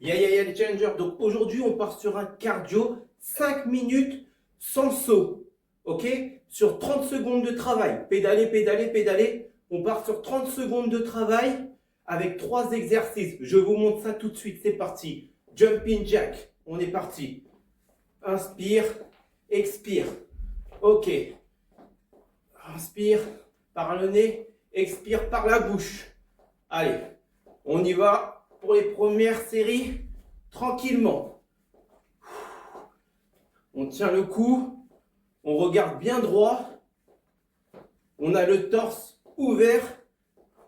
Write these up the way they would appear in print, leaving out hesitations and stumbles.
Les challengers. Donc aujourd'hui, on part sur un cardio 5 minutes sans saut. Ok? Sur 30 secondes de travail. Pédaler, pédaler, pédaler. On part sur 30 secondes de travail avec 3 exercices. Je vous montre ça tout de suite. C'est parti. Jumping jack. On est parti. Inspire, expire. Ok. Inspire par le nez, expire par la bouche. Allez, on y va pour les premières séries tranquillement. On tient le cou, on regarde bien droit. On a le torse ouvert.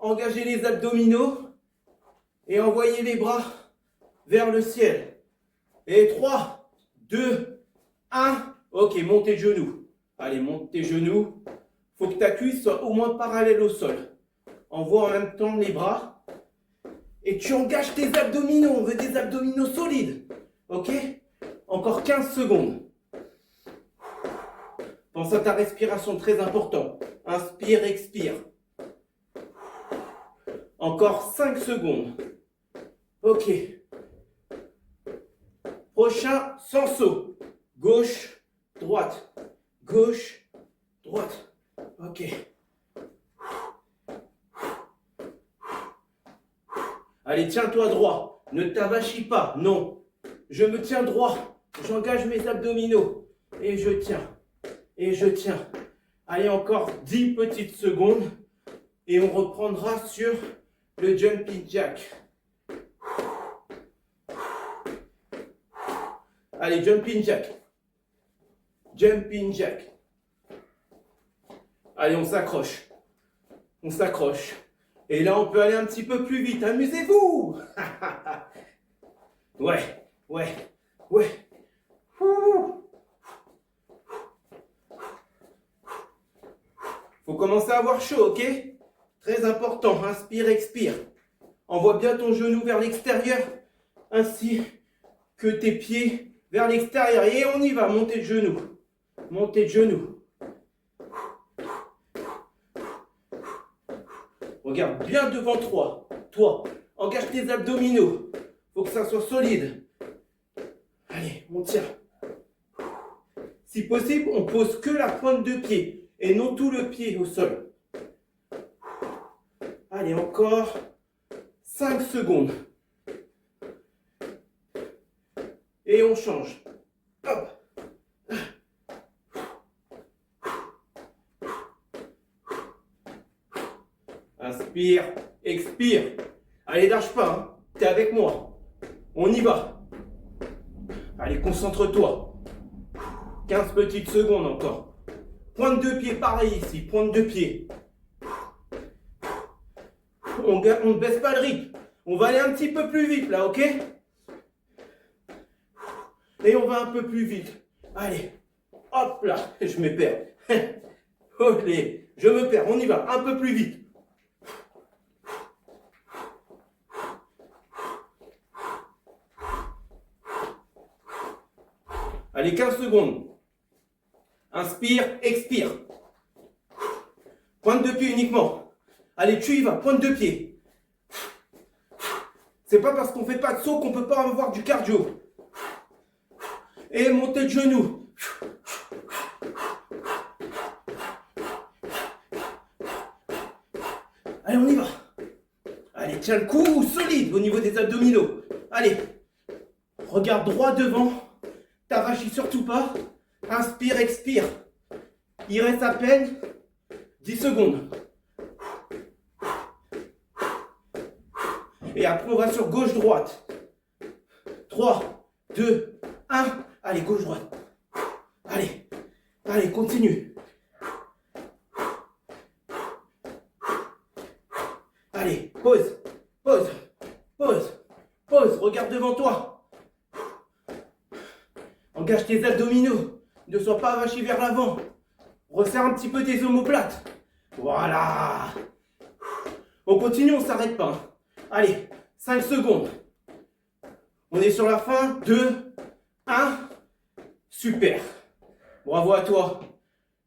Engagez les abdominaux et envoyez les bras vers le ciel. Et 3, 2, 1. Ok, montez les genoux. Allez, monte tes genoux. Faut que ta cuisse soit au moins parallèle au sol. Envoie en même temps les bras. Et tu engages tes abdominaux. On veut des abdominaux solides. Ok? Encore 15 secondes. Pense à ta respiration, très important. Inspire, expire. Encore 5 secondes. Ok. Prochain, sans saut. Gauche, droite. Gauche, droite. Ok. Allez, tiens-toi droit. Ne t'avachis pas. Non. Je me tiens droit. J'engage mes abdominaux. Et je tiens. Et je tiens. Allez, encore 10 petites secondes. Et on reprendra sur le jumping jack. Allez, jumping jack. Jumping jack. Allez, on s'accroche. On s'accroche. Et là, on peut aller un petit peu plus vite. Amusez-vous. Ouais, ouais, ouais. Faut commencer à avoir chaud, ok? Très important. Inspire, expire. Envoie bien ton genou vers l'extérieur, ainsi que tes pieds vers l'extérieur. Et on y va. Montez de genoux. Montez de genoux. Regarde bien devant toi. Toi, engage tes abdominaux. Faut que ça soit solide. Allez, on tient. Si possible, on pose que la pointe de pied et non tout le pied au sol. Allez, encore 5 secondes. Et on change. Hop. Inspire, expire. Allez, lâche pas, hein. T'es avec moi. On y va. Allez, concentre-toi. 15 petites secondes encore. Pointe de pied, pareil ici. Pointe de pied. On ne baisse pas le rythme. On va aller un petit peu plus vite là, ok? Et on va un peu plus vite. Allez. Hop là. Je me perds. Allez. Je me perds. On y va. Un peu plus vite. Allez, 15 secondes. Inspire, expire. Pointe de pied uniquement. Allez, tu y vas, pointe de pied. C'est pas parce qu'on fait pas de saut qu'on peut pas avoir du cardio. Et montée de genoux. Allez, on y va. Allez, tiens le cou solide au niveau des abdominaux. Allez, regarde droit devant. T'avachis surtout pas. Inspire, expire. Il reste à peine 10 secondes. Et après, on va sur gauche-droite. 3, 2, 1. Allez, gauche-droite. Allez, allez, continue. Allez, pause, pause, pause, pause. Regarde devant toi. Engage tes abdominaux. Ne sois pas avachi vers l'avant. Resserre un petit peu tes omoplates. Voilà. On continue, on ne s'arrête pas. Allez, 5 secondes. On est sur la fin. 2, 1. Super. Bravo à toi.